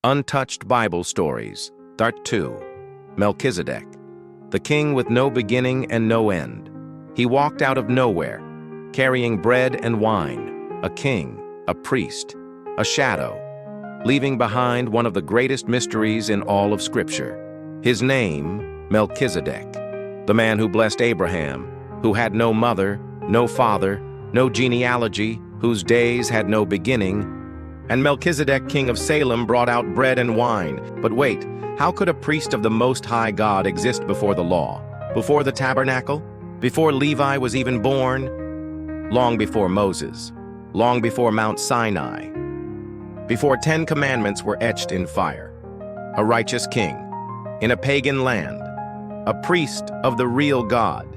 Untouched Bible Stories, Part 2. Melchizedek, the king with no beginning and no end. He walked out of nowhere, carrying bread and wine, a king, a priest, a shadow, leaving behind one of the greatest mysteries in all of Scripture. His name, Melchizedek, the man who blessed Abraham, who had no mother, no father, no genealogy, whose days had no beginning. And Melchizedek, king of Salem, brought out bread and wine. But wait, how could a priest of the Most High God exist before the law, before the tabernacle, before Levi was even born? Long before Moses, long before Mount Sinai, before 10 commandments were etched in fire. A righteous king, in a pagan land, a priest of the real God,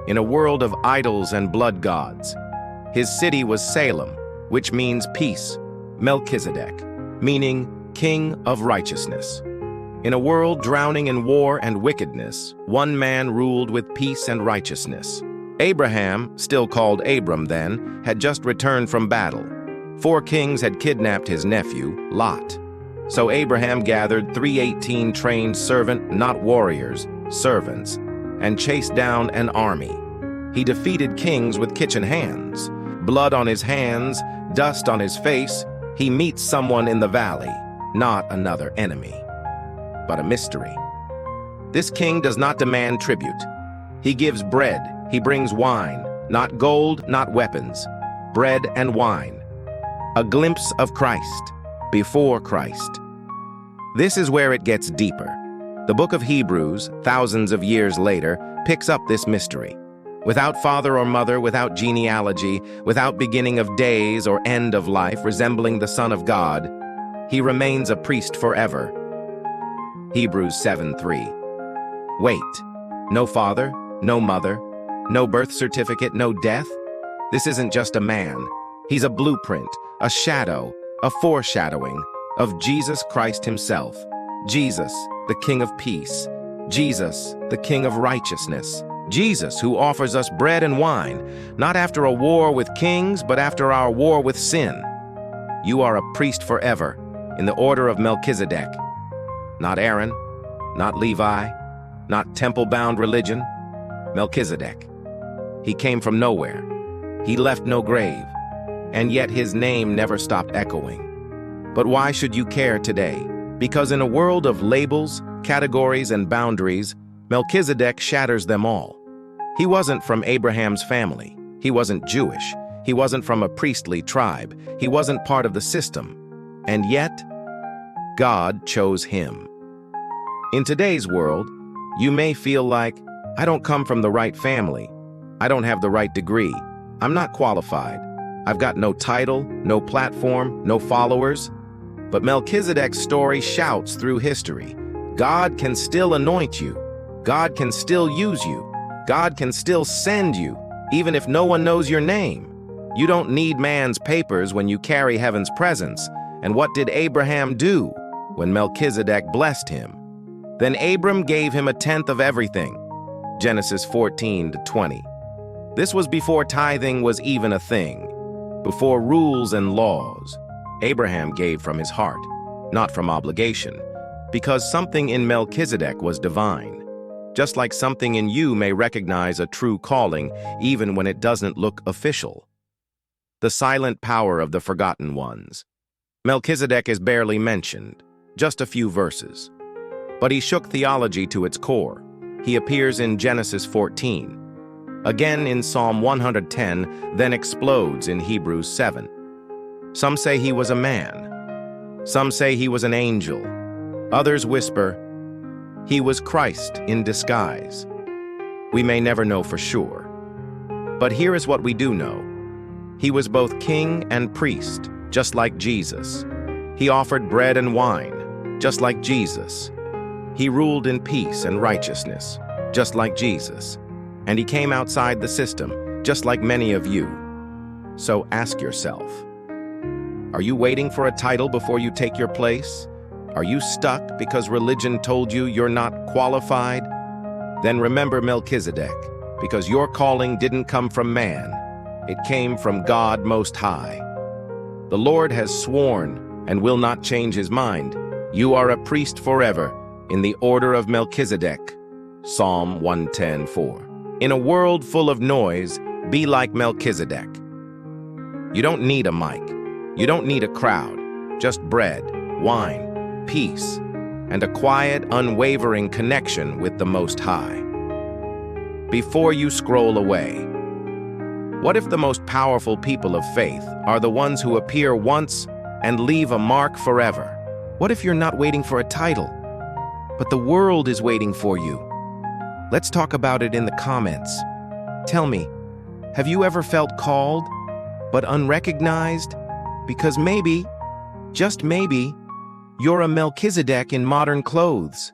in a world of idols and blood gods. His city was Salem, which means peace. Melchizedek, meaning King of Righteousness. In a world drowning in war and wickedness, one man ruled with peace and righteousness. Abraham, still called Abram then, had just returned from battle. 4 kings had kidnapped his nephew, Lot. So Abraham gathered 318 trained not warriors, servants, and chased down an army. He defeated kings with kitchen hands. Blood on his hands, dust on his face. He meets someone in the valley, not another enemy, but a mystery. This king does not demand tribute. He gives bread, he brings wine, not gold, not weapons, bread and wine. A glimpse of Christ, before Christ. This is where it gets deeper. The book of Hebrews, thousands of years later, picks up this mystery. Without father or mother, without genealogy, without beginning of days or end of life, resembling the Son of God, he remains a priest forever. Hebrews 7:3. Wait, no father, no mother, no birth certificate, no death? This isn't just a man. He's a blueprint, a shadow, a foreshadowing of Jesus Christ himself. Jesus, the King of Peace. Jesus, the King of Righteousness. Jesus, who offers us bread and wine, not after a war with kings, but after our war with sin. You are a priest forever, in the order of Melchizedek. Not Aaron, not Levi, not temple-bound religion. Melchizedek. He came from nowhere. He left no grave, and yet his name never stopped echoing. But why should you care today? Because in a world of labels, categories, and boundaries, Melchizedek shatters them all. He wasn't from Abraham's family. He wasn't Jewish. He wasn't from a priestly tribe. He wasn't part of the system. And yet, God chose him. In today's world, you may feel like, I don't come from the right family. I don't have the right degree. I'm not qualified. I've got no title, no platform, no followers. But Melchizedek's story shouts through history. God can still anoint you. God can still use you. God can still send you, even if no one knows your name. You don't need man's papers when you carry heaven's presence. And what did Abraham do when Melchizedek blessed him? Then Abram gave him 1/10 of everything. Genesis 14:20. This was before tithing was even a thing, before rules and laws. Abraham gave from his heart, not from obligation, because something in Melchizedek was divine. Just like something in you may recognize a true calling even when it doesn't look official. The silent power of the forgotten ones. Melchizedek is barely mentioned, just a few verses. But he shook theology to its core. He appears in Genesis 14, again in Psalm 110, then explodes in Hebrews 7. Some say he was a man. Some say he was an angel. Others whisper, he was Christ in disguise. We may never know for sure. But here is what we do know. He was both king and priest, just like Jesus. He offered bread and wine, just like Jesus. He ruled in peace and righteousness, just like Jesus. And he came outside the system, just like many of you. So ask yourself, are you waiting for a title before you take your place? Are you stuck because religion told you you're not qualified? Then remember Melchizedek, because your calling didn't come from man. It came from God Most High. The Lord has sworn and will not change his mind. You are a priest forever, in the order of Melchizedek. Psalm 110:4. In a world full of noise, be like Melchizedek. You don't need a mic. You don't need a crowd. Just bread, wine, peace, and a quiet, unwavering connection with the Most High. Before you scroll away, what if the most powerful people of faith are the ones who appear once and leave a mark forever? What if you're not waiting for a title, but the world is waiting for you? Let's talk about it in the comments. Tell me, have you ever felt called, but unrecognized? Because maybe, just maybe, you're a Melchizedek in modern clothes.